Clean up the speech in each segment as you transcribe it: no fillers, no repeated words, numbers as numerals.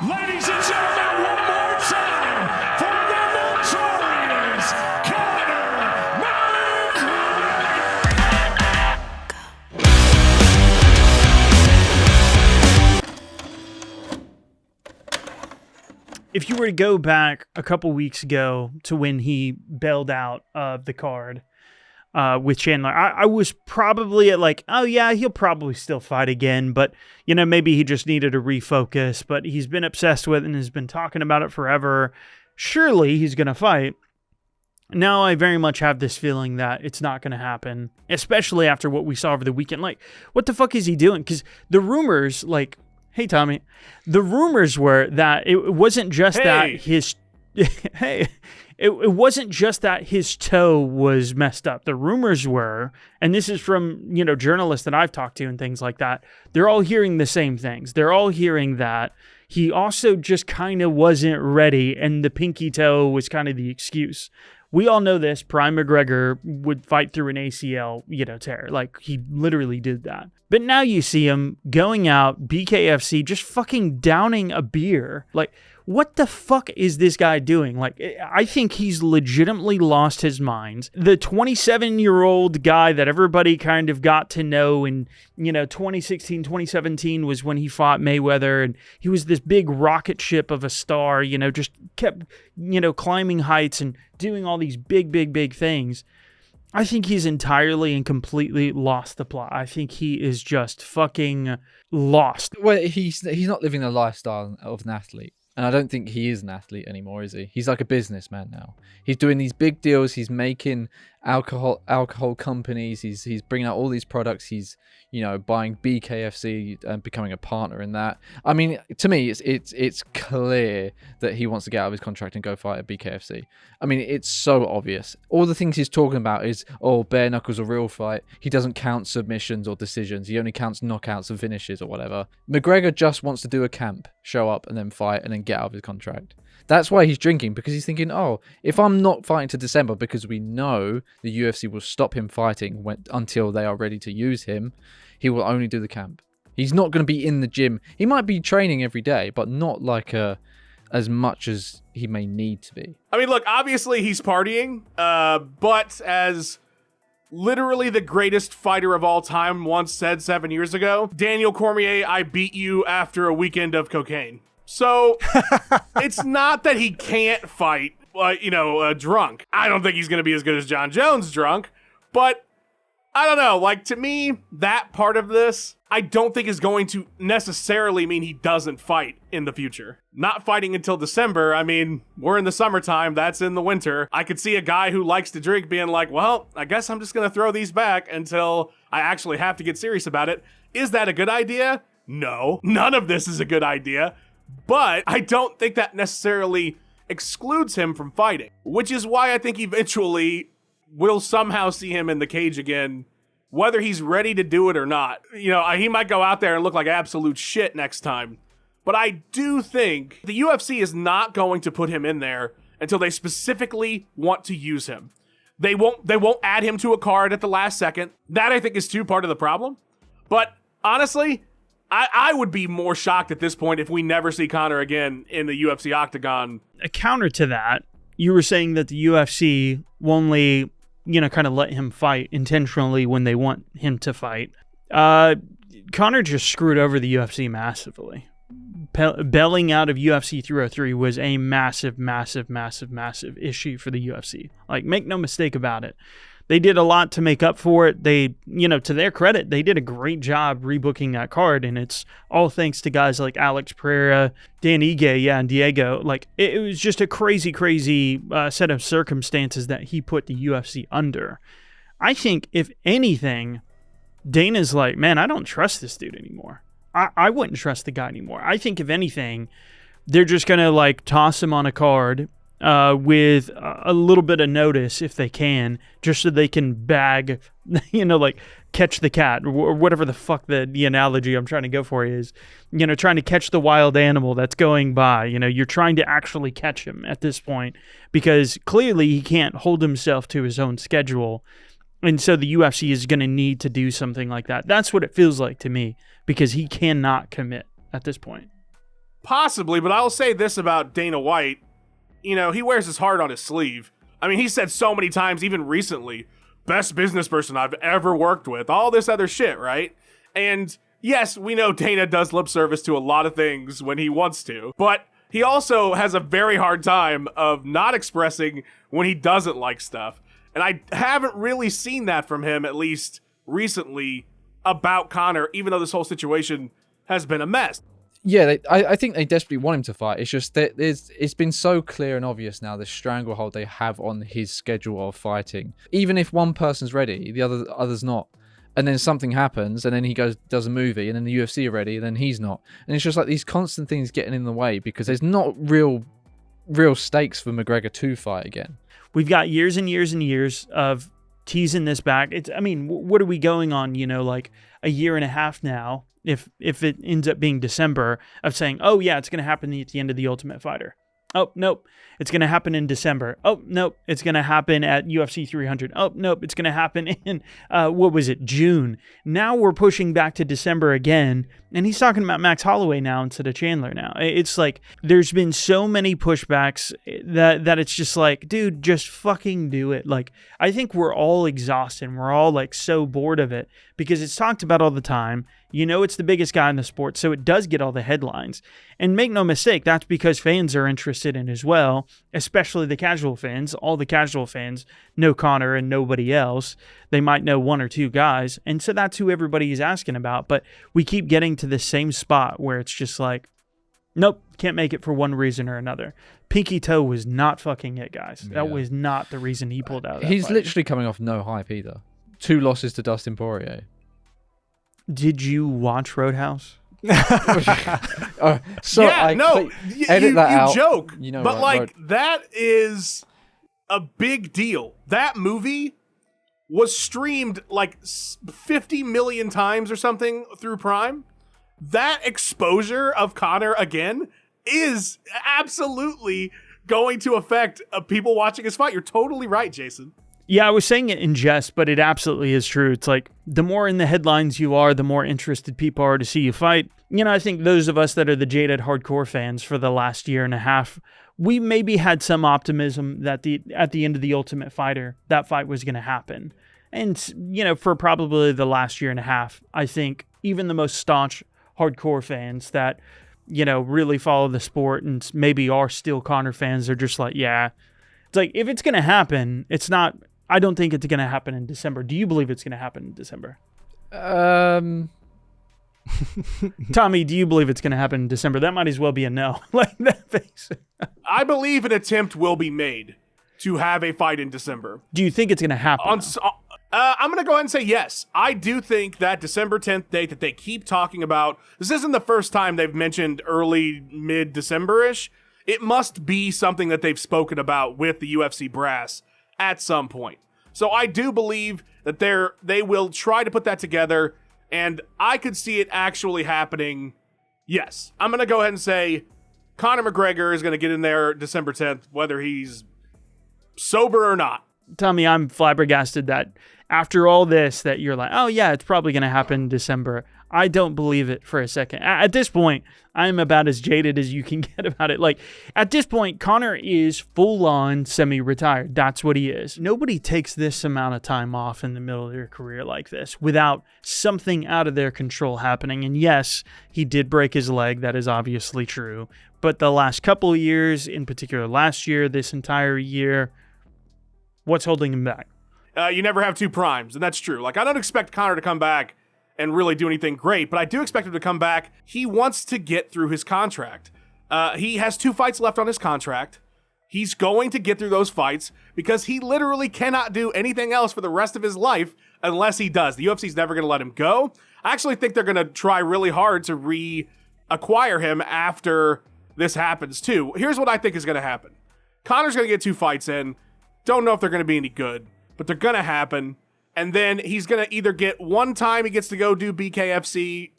Ladies and gentlemen, one more time for the notorious Conor McGregor. If you were to go back a couple weeks ago to when he bailed out of the card with Chandler, I was probably at like, oh yeah, he'll probably still fight again, but maybe he just needed to refocus, but he's been obsessed with it and has been talking about it forever. Surely he's going to fight. Now I very much have this feeling that it's not going to happen, especially after what we saw over the weekend. Like, what the fuck is he doing? Because the rumors, like, hey, Tommy, the rumors were that it wasn't just that his... hey, it wasn't just that his toe was messed up. The rumors were, and this is from, journalists that I've talked to and things like that, they're all hearing the same things. They're all hearing that he also just kind of wasn't ready, and the pinky toe was kind of the excuse. We all know this. Prime McGregor would fight through an ACL, tear. Like, he literally did that. But now you see him going out, BKFC, just fucking downing a beer. Like, what the fuck is this guy doing? Like, I think he's legitimately lost his mind. The 27-year-old guy that everybody kind of got to know in, 2016, 2017 was when he fought Mayweather, and he was this big rocket ship of a star, just kept, climbing heights and doing all these big things. I think he's entirely and completely lost the plot. I think he is just fucking lost. Well, he's not living the lifestyle of an athlete. And I don't think he is an athlete anymore, is he? He's like a businessman now. He's doing these big deals. He's making alcohol companies. He's bringing out all these products. He's buying BKFC and becoming a partner in that. I mean, to me, it's clear that he wants to get out of his contract and go fight at BKFC. I mean, it's so obvious. All the things he's talking about is, bare knuckles, a real fight. He doesn't count submissions or decisions. He only counts knockouts and finishes or whatever. McGregor just wants to do a camp, show up and then fight and then get out of his contract. That's why he's drinking, because he's thinking, if I'm not fighting to December, because we know the UFC will stop him fighting until they are ready to use him, he will only do the camp. He's not going to be in the gym. He might be training every day, but not like as much as he may need to be. I mean, look, obviously he's partying, but as literally the greatest fighter of all time once said 7 years ago, Daniel Cormier, I beat you after a weekend of cocaine. So it's not that he can't fight, drunk. I don't think he's going to be as good as John Jones drunk, but I don't know. Like, to me, that part of this, I don't think is going to necessarily mean he doesn't fight in the future. Not fighting until December. I mean, we're in the summertime. That's in the winter. I could see a guy who likes to drink being like, well, I guess I'm just going to throw these back until I actually have to get serious about it. Is that a good idea? No, none of this is a good idea. But I don't think that necessarily excludes him from fighting, which is why I think eventually we'll somehow see him in the cage again, whether he's ready to do it or not. He might go out there and look like absolute shit next time. But I do think the UFC is not going to put him in there until they specifically want to use him. They won't add him to a card at the last second. That, I think, is part of the problem. But honestly, I would be more shocked at this point if we never see Conor again in the UFC octagon. A counter to that, you were saying that the UFC will only, kind of let him fight intentionally when they want him to fight. Conor just screwed over the UFC massively. Bailing out of UFC 303 was a massive issue for the UFC. Like, make no mistake about it. They did a lot to make up for it. They, to their credit, they did a great job rebooking that card, and it's all thanks to guys like Alex Pereira, Dan Ige, and Diego. Like, it was just a crazy set of circumstances that he put the UFC under. I think, if anything, Dana's like, man, I don't trust this dude anymore. I wouldn't trust the guy anymore. I think, if anything, they're just going to, toss him on a card with a little bit of notice if they can, just so they can bag, catch the cat, or whatever the fuck the analogy I'm trying to go for is, trying to catch the wild animal that's going by. You're trying to actually catch him at this point, because clearly he can't hold himself to his own schedule. And so the UFC is going to need to do something like that. That's what it feels like to me, because he cannot commit at this point. Possibly, but I'll say this about Dana White. You know, he wears his heart on his sleeve. I mean, he said so many times, even recently, best business person I've ever worked with, all this other shit, right? And yes, we know Dana does lip service to a lot of things when he wants to, but he also has a very hard time of not expressing when he doesn't like stuff. And I haven't really seen that from him, at least recently, about Conor, even though this whole situation has been a mess. Yeah, I think they desperately want him to fight. It's just that it's been so clear and obvious now, the stranglehold they have on his schedule of fighting. Even if one person's ready, the other's not. And then something happens, and then he does a movie, and then the UFC are ready, and then he's not. And it's just like these constant things getting in the way because there's not real stakes for McGregor to fight again. We've got years and years and years of teasing this back. What are we going on, like a year and a half now, if it ends up being December, of saying, oh yeah, it's going to happen at the end of The Ultimate Fighter. Oh, nope. It's going to happen in December. Oh, nope. It's going to happen at UFC 300. Oh, nope. It's going to happen in, June. Now we're pushing back to December again. And he's talking about Max Holloway now instead of Chandler now. It's like there's been so many pushbacks that it's just like, dude, just fucking do it. Like, I think we're all exhausted. We're all like so bored of it because it's talked about all the time. It's the biggest guy in the sport, so it does get all the headlines. And make no mistake, that's because fans are interested in as well, especially the casual fans. All the casual fans know Conor and nobody else. They might know one or two guys, and so that's who everybody is asking about. But we keep getting to the same spot where it's just like, nope, can't make it for one reason or another. Pinky toe was not fucking it, guys. Yeah. That was not the reason he pulled out of that He's fight. literally coming off no hype either. 2 losses to Dustin Poirier. Did you watch Roadhouse? So yeah, edit that out. Joke, but right, that is a big deal. That movie was streamed like 50 million times or something through Prime. That exposure of Conor again is absolutely going to affect people watching his fight. You're totally right, Jason. Yeah, I was saying it in jest, but it absolutely is true. It's like the more in the headlines you are, the more interested people are to see you fight. I think those of us that are the jaded hardcore fans for the last year and a half, we maybe had some optimism that at the end of The Ultimate Fighter, that fight was going to happen. And, for probably the last year and a half, I think even the most staunch hardcore fans that, really follow the sport and maybe are still Conor fans, are just like, yeah. It's like, if it's going to happen, it's not... I don't think it's going to happen in December. Do you believe it's going to happen in December? Tommy, do you believe it's going to happen in December? That might as well be a no. Like that face. I believe an attempt will be made to have a fight in December. Do you think it's going to happen? I'm going to go ahead and say yes. I do think that December 10th date that they keep talking about, this isn't the first time they've mentioned early, mid-December-ish. It must be something that they've spoken about with the UFC brass at some point. So I do believe that they will try to put that together, and I could see it actually happening. Yes, I'm going to go ahead and say Conor McGregor is going to get in there December 10th, whether he's sober or not. Tommy, I'm flabbergasted that after all this, that you're like, oh yeah, it's probably going to happen in December. I don't believe it for a second. At this point, I'm about as jaded as you can get about it. Like, at this point, Conor is full-on semi-retired. That's what he is. Nobody takes this amount of time off in the middle of their career like this without something out of their control happening. And yes, he did break his leg. That is obviously true. But the last couple of years, in particular last year, this entire year, what's holding him back? You never have two primes, and that's true. Like, I don't expect Conor to come back and really do anything great, but I do expect him to come back. He wants to get through his contract. He has 2 fights left on his contract. He's going to get through those fights because he literally cannot do anything else for the rest of his life unless he does. The UFC's never going to let him go. I actually think they're going to try really hard to reacquire him after this happens too. Here's what I think is going to happen. Conor's going to get 2 fights in. Don't know if they're going to be any good, but they're going to happen. And then he's going to either get one time he gets to go do BKFC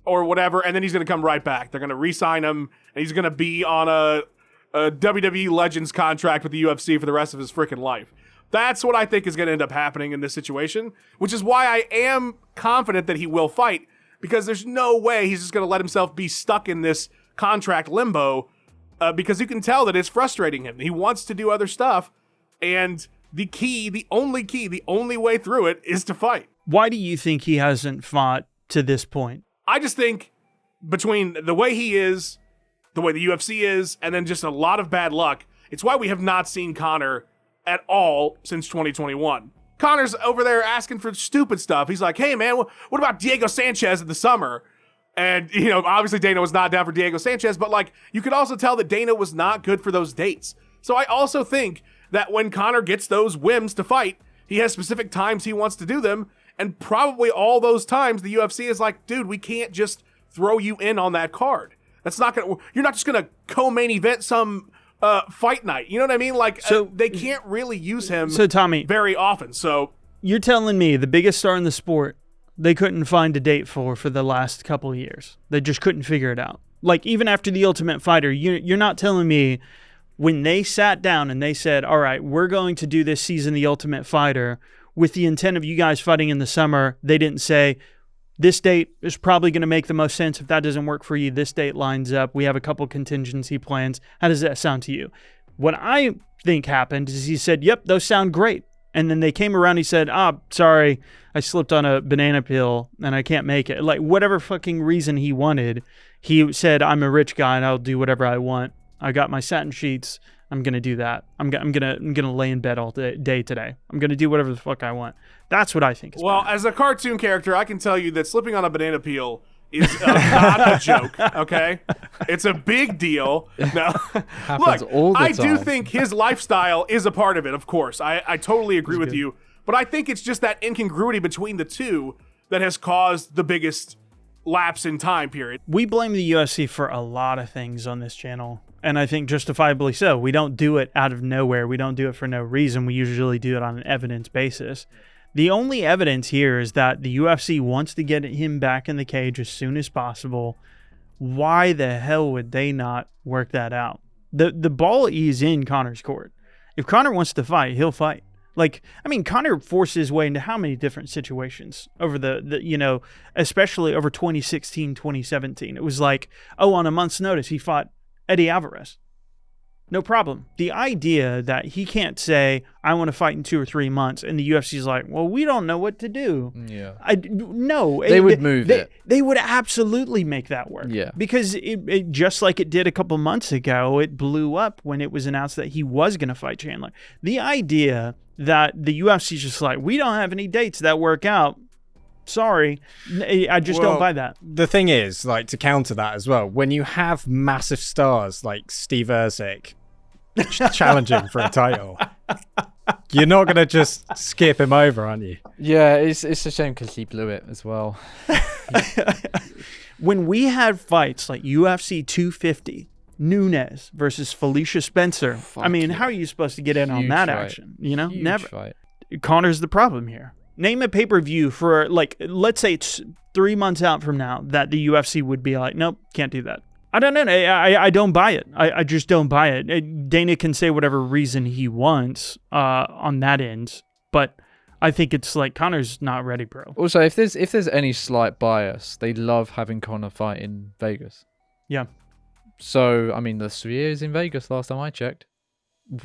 or whatever, and then he's going to come right back. They're going to re-sign him, and he's going to be on a WWE Legends contract with the UFC for the rest of his freaking life. That's what I think is going to end up happening in this situation, which is why I am confident that he will fight, because there's no way he's just going to let himself be stuck in this contract limbo because you can tell that it's frustrating him. He wants to do other stuff, and the only way through it is to fight. Why do you think he hasn't fought to this point? I just think between the way he is, the way the UFC is, and then just a lot of bad luck, it's why we have not seen Conor at all since 2021. Conor's over there asking for stupid stuff. He's like, hey, man, what about Diego Sanchez in the summer? And, obviously Dana was not down for Diego Sanchez, but, like, you could also tell that Dana was not good for those dates. So I also think that when Conor gets those whims to fight, he has specific times he wants to do them, and probably all those times the UFC is like, dude, we can't just throw you in on that card. You're not just gonna co-main event some fight night. You know what I mean? Like, so they can't really use him Tommy, very often. So you're telling me the biggest star in the sport, they couldn't find a date for the last couple of years. They just couldn't figure it out. Like, even after The Ultimate Fighter, you're not telling me when they sat down and they said, all right, we're going to do this season, The Ultimate Fighter, with the intent of you guys fighting in the summer, they didn't say, this date is probably going to make the most sense. If that doesn't work for you, this date lines up. We have a couple contingency plans. How does that sound to you? What I think happened is he said, yep, those sound great. And then they came around, he said, sorry, I slipped on a banana peel and I can't make it. Like, whatever fucking reason he wanted, he said, I'm a rich guy and I'll do whatever I want. I got my satin sheets. I'm going to do that. I'm going to lay in bed all day today. I'm going to do whatever the fuck I want. That's what I think is bad. As a cartoon character, I can tell you that slipping on a banana peel is not a joke, okay? It's a big deal. No. Happens Look, all the I do time. think his lifestyle is a part of it, of course. I totally agree with you. But I think it's just that incongruity between the two that has caused the biggest lapse in time period. We blame the UFC for a lot of things on this channel, and I think justifiably so. We don't do it out of nowhere. We don't do it for no reason. We usually do it on an evidence basis. The only evidence here is that the UFC wants to get him back in the cage as soon as possible. Why the hell would they not work that out? The ball is in Conor's court. If Conor wants to fight, he'll fight. Like, I mean, Conor forced his way into how many different situations over the especially over 2016, 2017. It was like, on a month's notice, he fought Eddie Alvarez. No problem. The idea that he can't say, I want to fight in 2 or 3 months, and the UFC's like, well, we don't know what to do. Yeah. No. They would move it. They would absolutely make that work. Yeah. Because it just like it did a couple months ago, it blew up when it was announced that he was going to fight Chandler. The idea that the UFC's just like, we don't have any dates that work out. Sorry. I just don't buy that. The thing is, like, to counter that as well, when you have massive stars like Steve Erzik challenging for a title, you're not going to just skip him over, aren't you? Yeah, it's a shame because he blew it as well. When we had fights like UFC 250, Nunes versus Felicia Spencer, I mean, how are you supposed to get in on Huge that fight. action? You know, Huge never. fight. Conor's the problem here. Name a pay-per-view for, like, let's say it's 3 months out from now that the UFC would be like, nope, can't do that. I don't know. I don't buy it. I just don't buy it. Dana can say whatever reason he wants on that end, but I think it's like Conor's not ready, bro. Also, if there's any slight bias, they love having Conor fight in Vegas. Yeah. So, I mean, the Sphere is in Vegas last time I checked.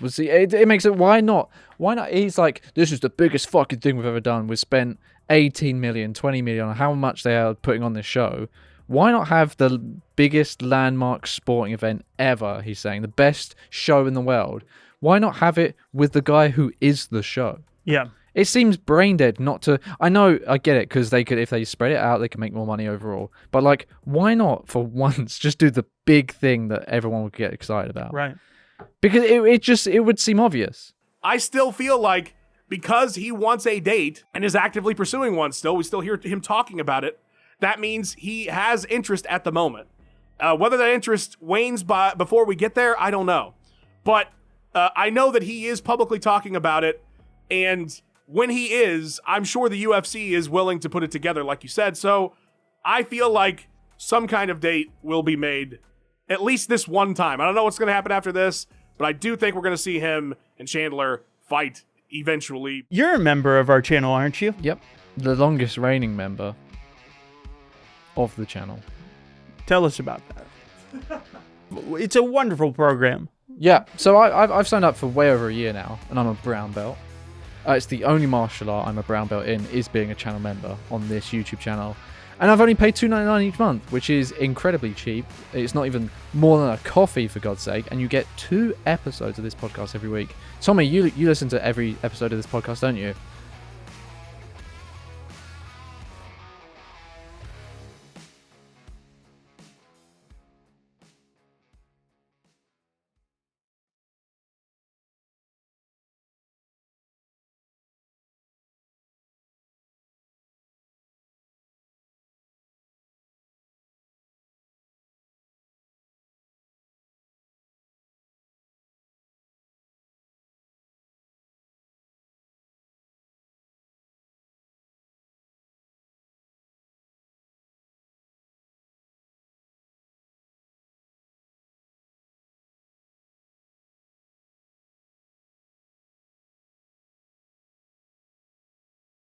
Was he, it makes it, why not? Why not? He's like, this is the biggest fucking thing we've ever done. We've spent 18 million, 20 million on how much they are putting on this show. Why not have the biggest landmark sporting event ever, he's saying, the best show in the world? Why not have it with the guy who is the show? Yeah. It seems brain dead not to. I know, I get it, because they could, if they spread it out, they can make more money overall. But, like, why not for once just do the big thing that everyone would get excited about? Right. Because it would seem obvious. I still feel like because he wants a date and is actively pursuing one still, we still hear him talking about it, that means he has interest at the moment. Whether that interest wanes before we get there, I don't know. But I know that he is publicly talking about it, and when he is, I'm sure the UFC is willing to put it together, like you said. So I feel like some kind of date will be made at least this one time. I don't know what's going to happen after this, but I do think we're going to see him and Chandler fight eventually. You're a member of our channel, aren't you? Yep. The longest reigning member of the channel. Tell us about that. It's a wonderful program. Yeah, so I've signed up for way over a year now, and I'm a brown belt. It's the only martial art I'm a brown belt in is being a channel member on this YouTube channel. And I've only paid $2.99 each month, which is incredibly cheap. It's not even more than a coffee, for God's sake. And you get 2 episodes of this podcast every week. Tommy, you listen to every episode of this podcast, don't you?